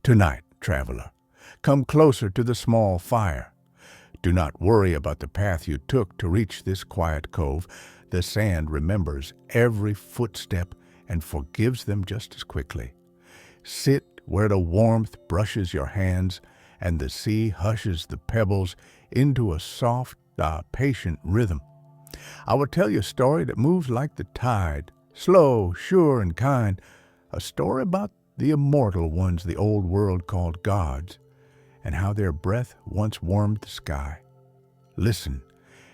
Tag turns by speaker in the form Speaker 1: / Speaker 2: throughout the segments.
Speaker 1: Tonight, traveler, come closer to the small fire. Do not worry about the path you took to reach this quiet cove. The sand remembers every footstep and forgives them just as quickly. Sit where the warmth brushes your hands and the sea hushes the pebbles into a soft, patient rhythm. I will tell you a story that moves like the tide, slow, sure, and kind, a story about the immortal ones the old world called gods, and how their breath once warmed the sky. Listen,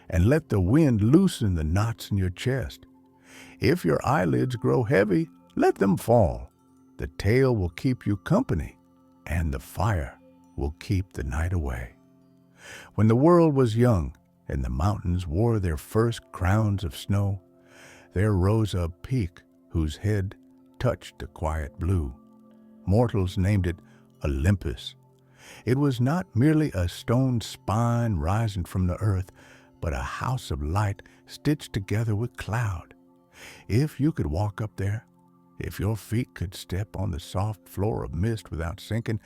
Speaker 1: and let the wind loosen the knots in your chest. If your eyelids grow heavy, let them fall. The tale will keep you company, and the fire will keep the night away. When the world was young, and the mountains wore their first crowns of snow, there rose a peak whose head touched the quiet blue. Mortals named it Olympus. It was not merely a stone spine rising from the earth, but a house of light stitched together with cloud. If you could walk up there, if your feet could step on the soft floor of mist without sinking,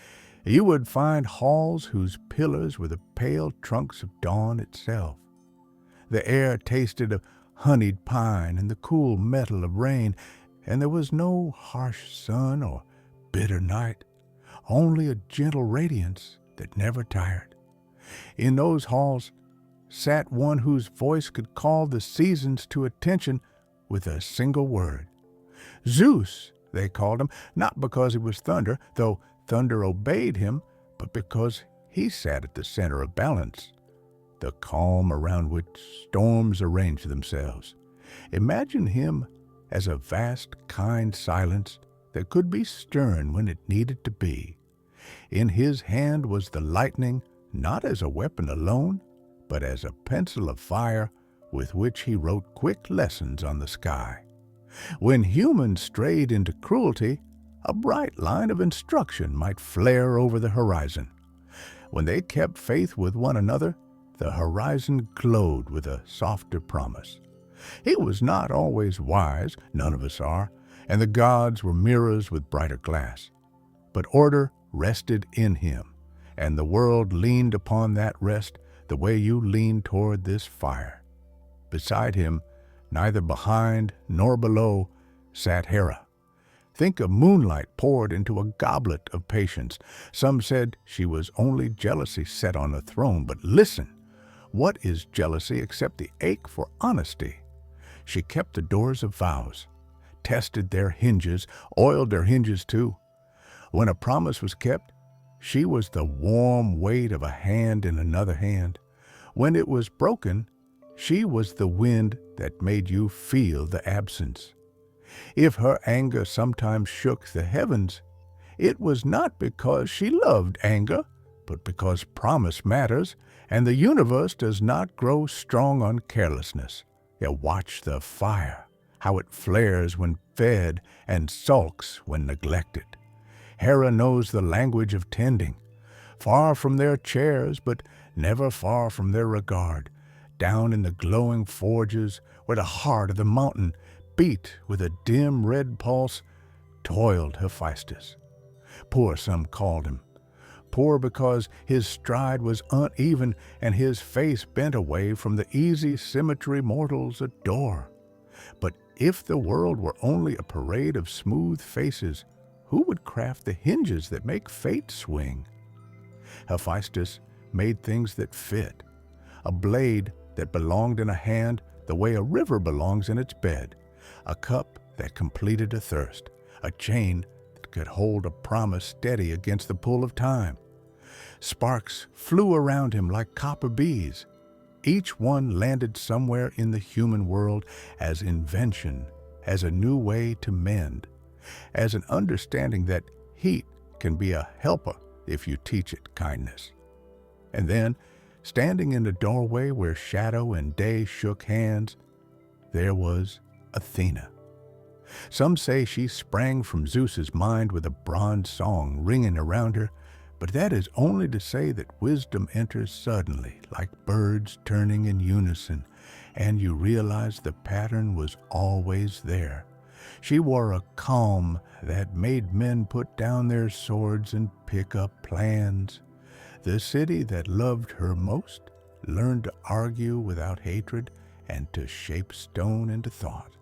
Speaker 1: you would find halls whose pillars were the pale trunks of dawn itself. The air tasted of honeyed pine and the cool metal of rain, and there was no harsh sun or bitter night, only a gentle radiance that never tired. In those halls sat one whose voice could call the seasons to attention with a single word. Zeus, they called him, not because he was thunder, though thunder obeyed him, but because he sat at the center of balance, the calm around which storms arrange themselves. Imagine him as a vast, kind silence that could be stern when it needed to be. In his hand was the lightning, not as a weapon alone, but as a pencil of fire with which he wrote quick lessons on the sky. When humans strayed into cruelty, a bright line of instruction might flare over the horizon. When they kept faith with one another, the horizon glowed with a softer promise. He was not always wise, none of us are, and the gods were mirrors with brighter glass. But order rested in him, and the world leaned upon that rest the way you lean toward this fire. Beside him, neither behind nor below, sat Hera. Think of moonlight poured into a goblet of patience. Some said she was only jealousy set on a throne, but listen, what is jealousy except the ache for honesty? She kept the doors of vows, tested their hinges, oiled their hinges too. When a promise was kept, she was the warm weight of a hand in another hand. When it was broken, she was the wind that made you feel the absence. If her anger sometimes shook the heavens, it was not because she loved anger, but because promise matters, and the universe does not grow strong on carelessness. Watch the fire, how it flares when fed and sulks when neglected. Hera knows the language of tending. Far from their chairs, but never far from their regard, down in the glowing forges where the heart of the mountain beat with a dim red pulse, toiled Hephaestus. Poor some called him. Poor because his stride was uneven and his face bent away from the easy symmetry mortals adore. But if the world were only a parade of smooth faces, who would craft the hinges that make fate swing? Hephaestus made things that fit, a blade that belonged in a hand the way a river belongs in its bed, a cup that completed a thirst, a chain that could hold a promise steady against the pull of time. Sparks flew around him like copper bees. Each one landed somewhere in the human world as invention, as a new way to mend, as an understanding that heat can be a helper if you teach it kindness. And then, standing in the doorway where shadow and day shook hands, there was Athena. Some say she sprang from Zeus's mind with a bronze song ringing around her, but that is only to say that wisdom enters suddenly, like birds turning in unison, and you realize the pattern was always there. She wore a calm that made men put down their swords and pick up plans. The city that loved her most learned to argue without hatred and to shape stone into thought.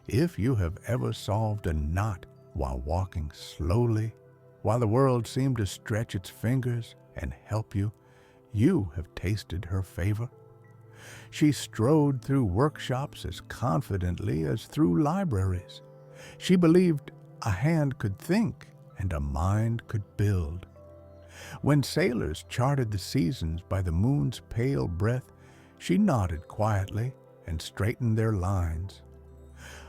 Speaker 1: If you have ever solved a knot while walking slowly, while the world seemed to stretch its fingers and help you, you have tasted her favor. She strode through workshops as confidently as through libraries. She believed a hand could think and a mind could build. When sailors charted the seasons by the moon's pale breath, she nodded quietly and straightened their lines.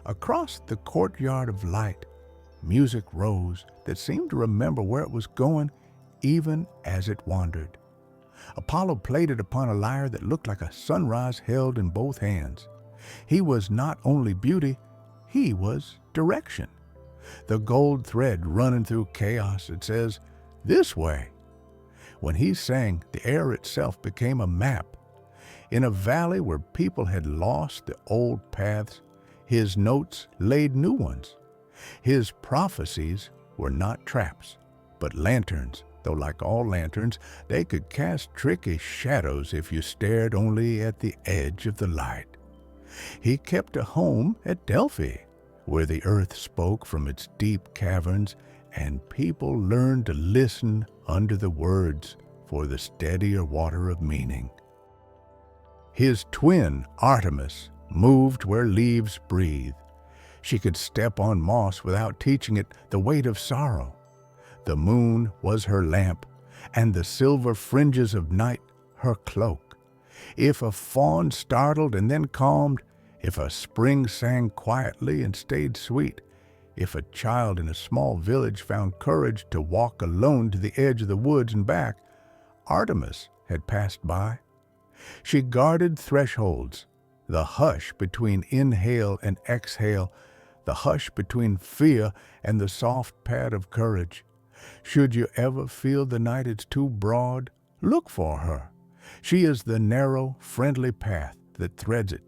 Speaker 1: Across the courtyard of light, music rose that seemed to remember where it was going even as it wandered. Apollo played it upon a lyre that looked like a sunrise held in both hands. He was not only beauty, he was direction. The gold thread running through chaos that says, "This way." When he sang, the air itself became a map. In a valley where people had lost the old paths, his notes laid new ones. His prophecies were not traps, but lanterns, though like all lanterns, they could cast tricky shadows if you stared only at the edge of the light. He kept a home at Delphi, where the earth spoke from its deep caverns, and people learned to listen under the words for the steadier water of meaning. His twin, Artemis, moved where leaves breathe. She could step on moss without teaching it the weight of sorrow. The moon was her lamp, and the silver fringes of night her cloak. If a fawn startled and then calmed, if a spring sang quietly and stayed sweet, if a child in a small village found courage to walk alone to the edge of the woods and back, Artemis had passed by. She guarded thresholds, the hush between inhale and exhale, the hush between fear and the soft pad of courage. Should you ever feel the night is too broad, look for her. She is the narrow, friendly path that threads it.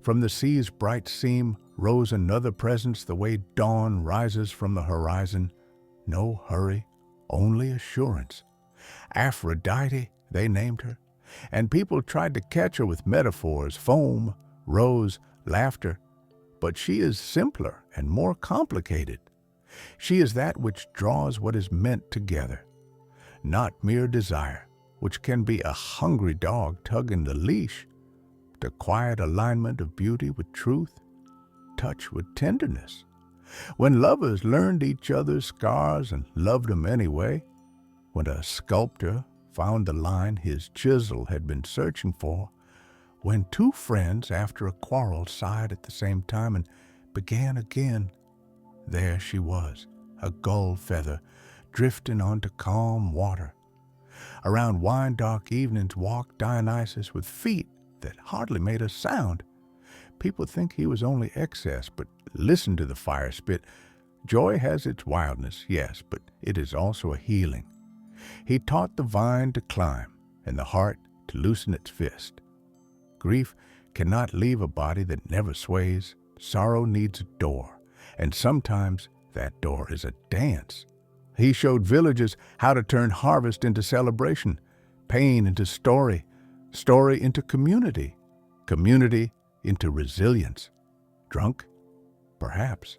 Speaker 1: From the sea's bright seam rose another presence the way dawn rises from the horizon. No hurry, only assurance. Aphrodite, they named her, and people tried to catch her with metaphors, foam, rose, laughter. But she is simpler and more complicated. She is that which draws what is meant together, not mere desire, which can be a hungry dog tugging the leash, the quiet alignment of beauty with truth, touch with tenderness. When lovers learned each other's scars and loved them anyway, when a sculptor found the line his chisel had been searching for, when two friends after a quarrel sighed at the same time and began again, there she was, a gull feather, drifting onto calm water. Around wine-dark evenings walked Dionysus with feet that hardly made a sound. People think he was only excess, but listen to the fire spit. Joy has its wildness, yes, but it is also a healing. He taught the vine to climb and the heart to loosen its fist. Grief cannot leave a body that never sways. Sorrow needs a door, and sometimes that door is a dance. He showed villagers how to turn harvest into celebration, pain into story, story into community, community into resilience. Drunk? Perhaps.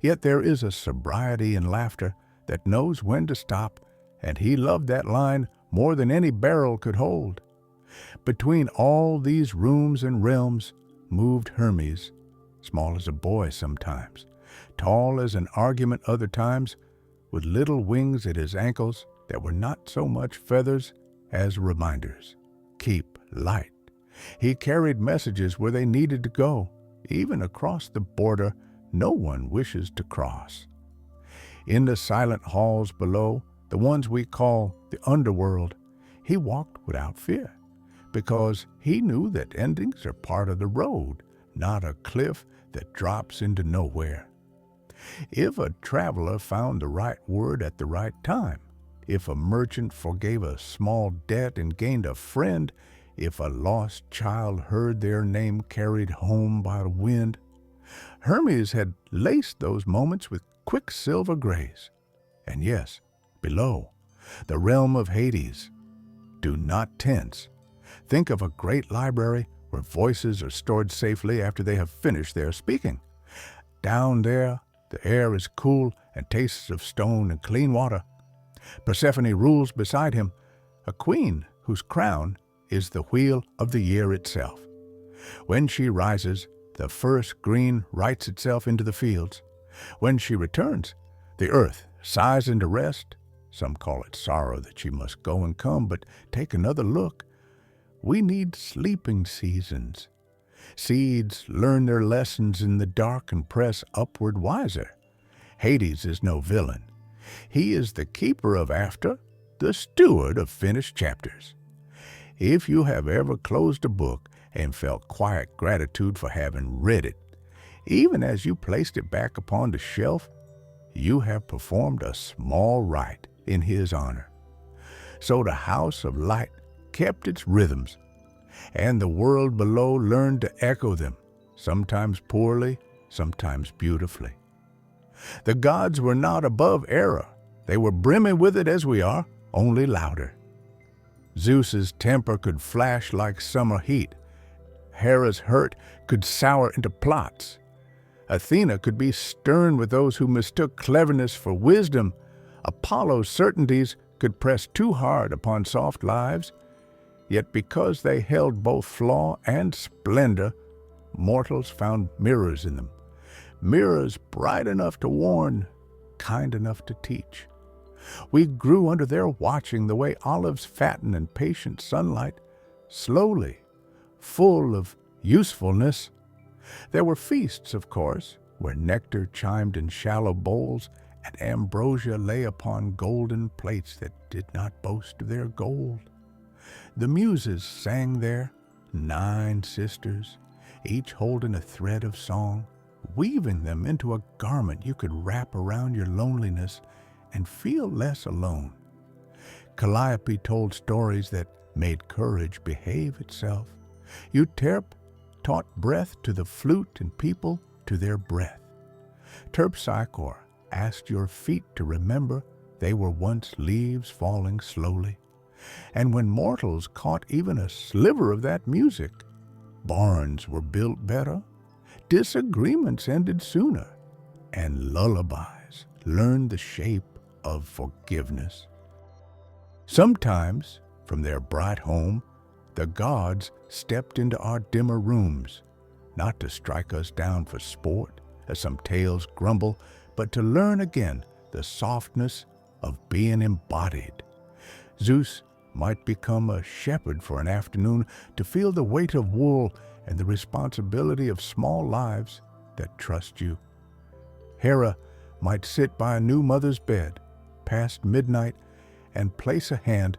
Speaker 1: Yet there is a sobriety in laughter that knows when to stop, and he loved that line more than any barrel could hold. Between all these rooms and realms moved Hermes, small as a boy sometimes, tall as an argument other times, with little wings at his ankles that were not so much feathers as reminders. Keep light. He carried messages where they needed to go, even across the border no one wishes to cross. In the silent halls below, the ones we call the underworld, he walked without fear, because he knew that endings are part of the road, not a cliff that drops into nowhere. If a traveler found the right word at the right time, if a merchant forgave a small debt and gained a friend, if a lost child heard their name carried home by the wind, Hermes had laced those moments with quicksilver grace. And yes, below, the realm of Hades. Do not tense. Think of a great library where voices are stored safely after they have finished their speaking. Down there, the air is cool and tastes of stone and clean water. Persephone rules beside him, a queen whose crown is the wheel of the year itself. When she rises, the first green writes itself into the fields. When she returns, the earth sighs into rest. Some call it sorrow that she must go and come, but take another look. We need sleeping seasons. Seeds learn their lessons in the dark and press upward wiser. Hades is no villain. He is the keeper of after, the steward of finished chapters. If you have ever closed a book and felt quiet gratitude for having read it, even as you placed it back upon the shelf, you have performed a small rite in his honor. So the house of light kept its rhythms, and the world below learned to echo them, sometimes poorly, sometimes beautifully. The gods were not above error. They were brimming with it as we are, only louder. Zeus's temper could flash like summer heat. Hera's hurt could sour into plots. Athena could be stern with those who mistook cleverness for wisdom. Apollo's certainties could press too hard upon soft lives. Yet because they held both flaw and splendor, mortals found mirrors in them. Mirrors bright enough to warn, kind enough to teach. We grew under their watching the way olives fatten in patient sunlight, slowly, full of usefulness. There were feasts, of course, where nectar chimed in shallow bowls and ambrosia lay upon golden plates that did not boast of their gold. The muses sang there, 9 sisters, each holding a thread of song, weaving them into a garment you could wrap around your loneliness and feel less alone. Calliope told stories that made courage behave itself. Euterpe taught breath to the flute and people to their breath. Terpsichore asked your feet to remember they were once leaves falling slowly. And when mortals caught even a sliver of that music, barns were built better, disagreements ended sooner, and lullabies learned the shape of forgiveness. Sometimes, from their bright home, the gods stepped into our dimmer rooms, not to strike us down for sport, as some tales grumble, but to learn again the softness of being embodied. Zeus might become a shepherd for an afternoon to feel the weight of wool and the responsibility of small lives that trust you. Hera might sit by a new mother's bed past midnight and place a hand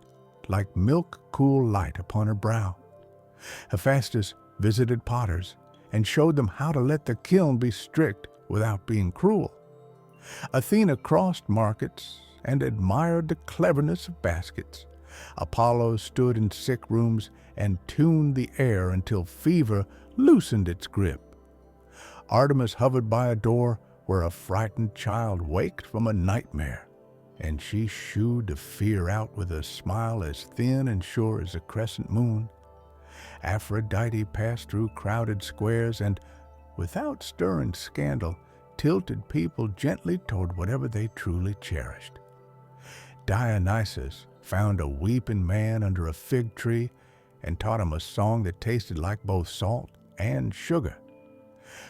Speaker 1: like milk-cool light upon her brow. Hephaestus visited potters and showed them how to let the kiln be strict without being cruel. Athena crossed markets and admired the cleverness of baskets. Apollo stood in sick rooms and tuned the air until fever loosened its grip. Artemis hovered by a door where a frightened child waked from a nightmare, and she shooed the fear out with a smile as thin and sure as a crescent moon. Aphrodite passed through crowded squares and, without stirring scandal, tilted people gently toward whatever they truly cherished. Dionysus found a weeping man under a fig tree and taught him a song that tasted like both salt and sugar.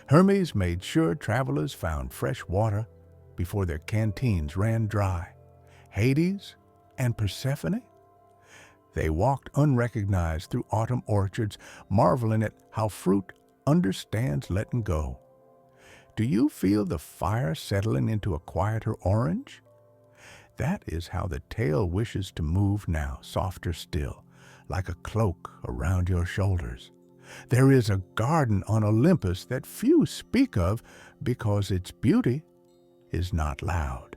Speaker 1: Hermes made sure travelers found fresh water before their canteens ran dry. Hades and Persephone? They walked unrecognized through autumn orchards, marveling at how fruit understands letting go. Do you feel the fire settling into a quieter orange? That is how the tale wishes to move now, softer still, like a cloak around your shoulders. There is a garden on Olympus that few speak of because its beauty is not loud.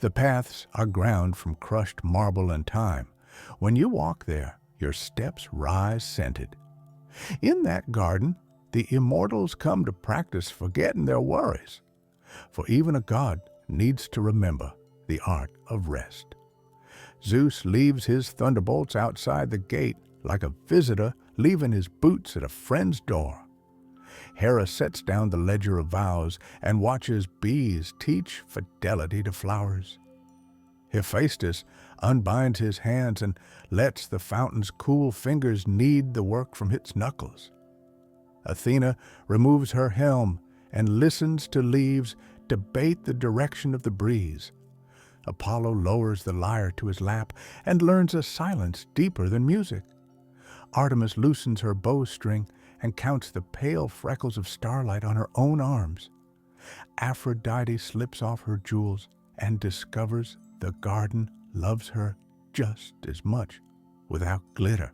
Speaker 1: The paths are ground from crushed marble and time. When you walk there, your steps rise scented. In that garden, the immortals come to practice forgetting their worries, for even a god needs to remember the art of rest. Zeus leaves his thunderbolts outside the gate like a visitor leaving his boots at a friend's door. Hera sets down the ledger of vows and watches bees teach fidelity to flowers. Hephaestus unbinds his hands and lets the fountain's cool fingers knead the work from its knuckles. Athena removes her helm and listens to leaves debate the direction of the breeze. Apollo lowers the lyre to his lap and learns a silence deeper than music. Artemis loosens her bowstring and counts the pale freckles of starlight on her own arms. Aphrodite slips off her jewels and discovers the garden loves her just as much without glitter.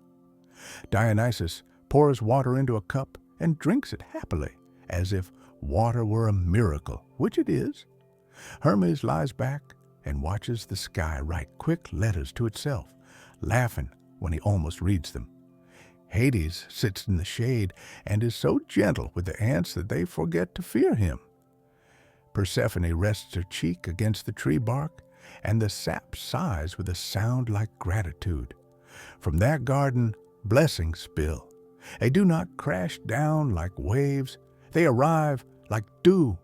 Speaker 1: Dionysus pours water into a cup and drinks it happily, as if water were a miracle, which it is. Hermes lies back and watches the sky write quick letters to itself, laughing when he almost reads them. Hades sits in the shade and is so gentle with the ants that they forget to fear him. Persephone rests her cheek against the tree bark, and the sap sighs with a sound like gratitude. From that garden, blessings spill. They do not crash down like waves. They arrive like dew.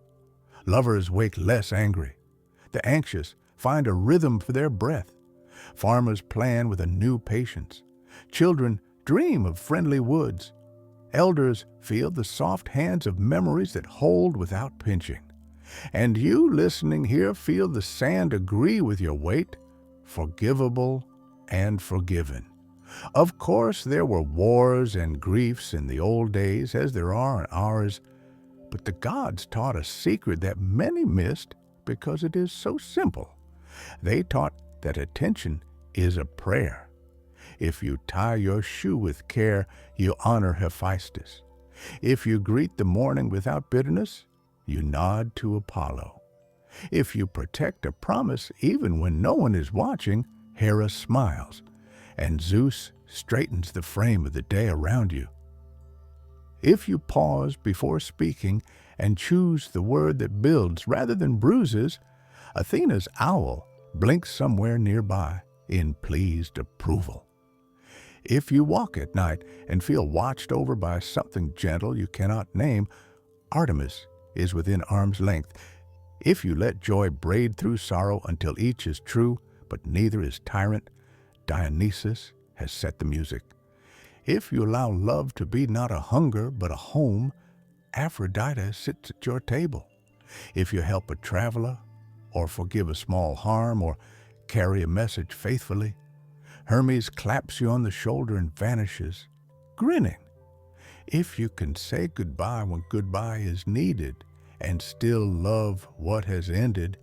Speaker 1: Lovers wake less angry. The anxious find a rhythm for their breath. Farmers plan with a new patience. Children dream of friendly woods. Elders feel the soft hands of memories that hold without pinching. And you listening here feel the sand agree with your weight, forgivable and forgiven. Of course, there were wars and griefs in the old days, as there are in ours, but the gods taught a secret that many missed because it is so simple. They taught that attention is a prayer. If you tie your shoe with care, you honor Hephaestus. If you greet the morning without bitterness, you nod to Apollo. If you protect a promise even when no one is watching, Hera smiles, and Zeus straightens the frame of the day around you. If you pause before speaking and choose the word that builds rather than bruises, Athena's owl blinks somewhere nearby in pleased approval. If you walk at night and feel watched over by something gentle you cannot name, Artemis is within arm's length. If you let joy braid through sorrow until each is true, but neither is tyrant, Dionysus has set the music. If you allow love to be not a hunger but a home, Aphrodite sits at your table. If you help a traveler, or forgive a small harm, or carry a message faithfully, Hermes claps you on the shoulder and vanishes, grinning. If you can say goodbye when goodbye is needed and still love what has ended,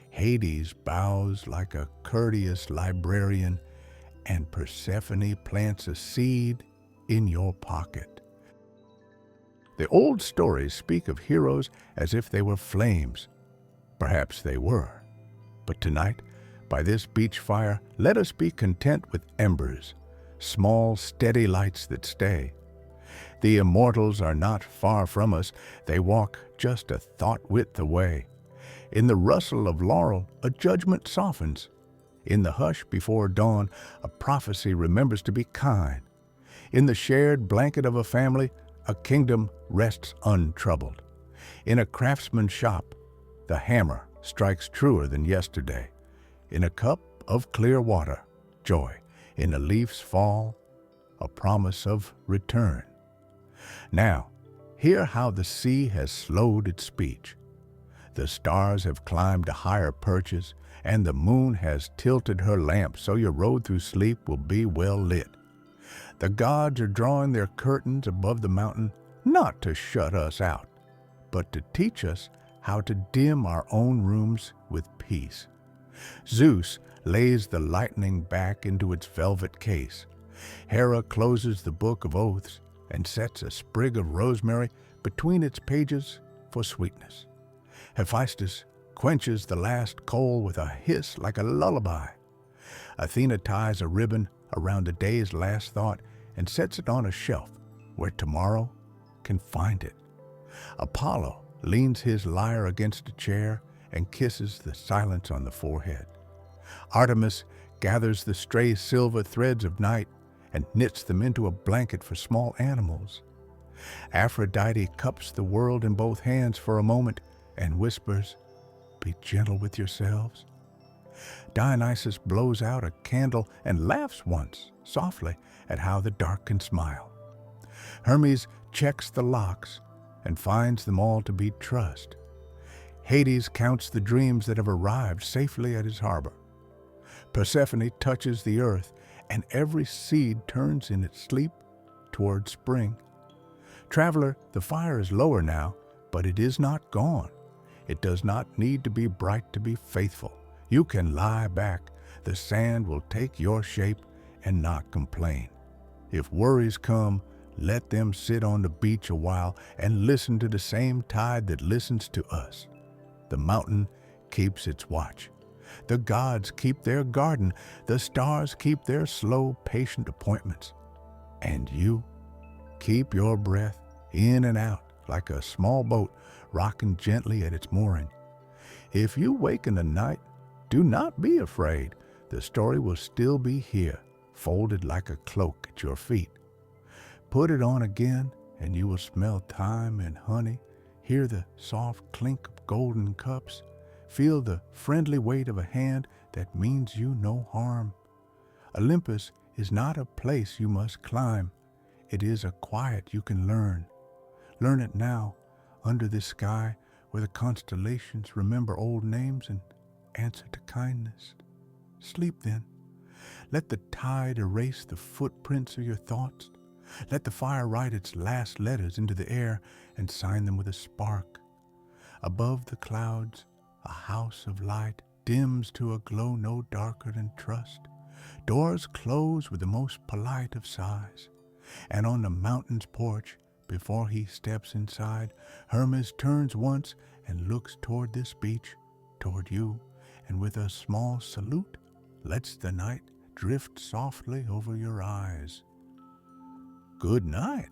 Speaker 1: Hades bows like a courteous librarian, and Persephone plants a seed in your pocket. The old stories speak of heroes as if they were flames. Perhaps they were. But tonight, by this beach fire, let us be content with embers, small, steady lights that stay. The immortals are not far from us. They walk just a thought width away. In the rustle of laurel, a judgment softens. In the hush before dawn, a prophecy remembers to be kind. In the shared blanket of a family, a kingdom rests untroubled. In a craftsman's shop, the hammer strikes truer than yesterday. In a cup of clear water, joy. In a leaf's fall, a promise of return. Now, hear how the sea has slowed its speech. The stars have climbed to higher perches, and the moon has tilted her lamp so your road through sleep will be well lit. The gods are drawing their curtains above the mountain, not to shut us out, but to teach us how to dim our own rooms with peace. Zeus lays the lightning back into its velvet case. Hera closes the book of oaths and sets a sprig of rosemary between its pages for sweetness. Hephaestus quenches the last coal with a hiss like a lullaby. Athena ties a ribbon around the day's last thought and sets it on a shelf where tomorrow can find it. Apollo leans his lyre against a chair and kisses the silence on the forehead. Artemis gathers the stray silver threads of night and knits them into a blanket for small animals. Aphrodite cups the world in both hands for a moment and whispers, "Be gentle with yourselves." Dionysus blows out a candle and laughs once, softly, at how the dark can smile. Hermes checks the locks and finds them all to be trust. Hades counts the dreams that have arrived safely at his harbor. Persephone touches the earth, and every seed turns in its sleep toward spring. Traveler, the fire is lower now, but it is not gone. It does not need to be bright to be faithful. You can lie back. The sand will take your shape and not complain. If worries come, let them sit on the beach a while and listen to the same tide that listens to us. The mountain keeps its watch. The gods keep their garden. The stars keep their slow, patient appointments. And you keep your breath in and out like a small boat rocking gently at its mooring. If you wake in the night, do not be afraid. The story will still be here, folded like a cloak at your feet. Put it on again, and you will smell thyme and honey, hear the soft clink of golden cups, feel the friendly weight of a hand that means you no harm. Olympus is not a place you must climb. It is a quiet you can learn. Learn it now, under this sky where the constellations remember old names and answer to kindness. Sleep then. Let the tide erase the footprints of your thoughts. Let the fire write its last letters into the air and sign them with a spark. Above the clouds, a house of light dims to a glow no darker than trust. Doors close with the most polite of sighs. And on the mountain's porch, before he steps inside, Hermes turns once and looks toward this beach, toward you, and with a small salute, lets the night drift softly over your eyes. Good night.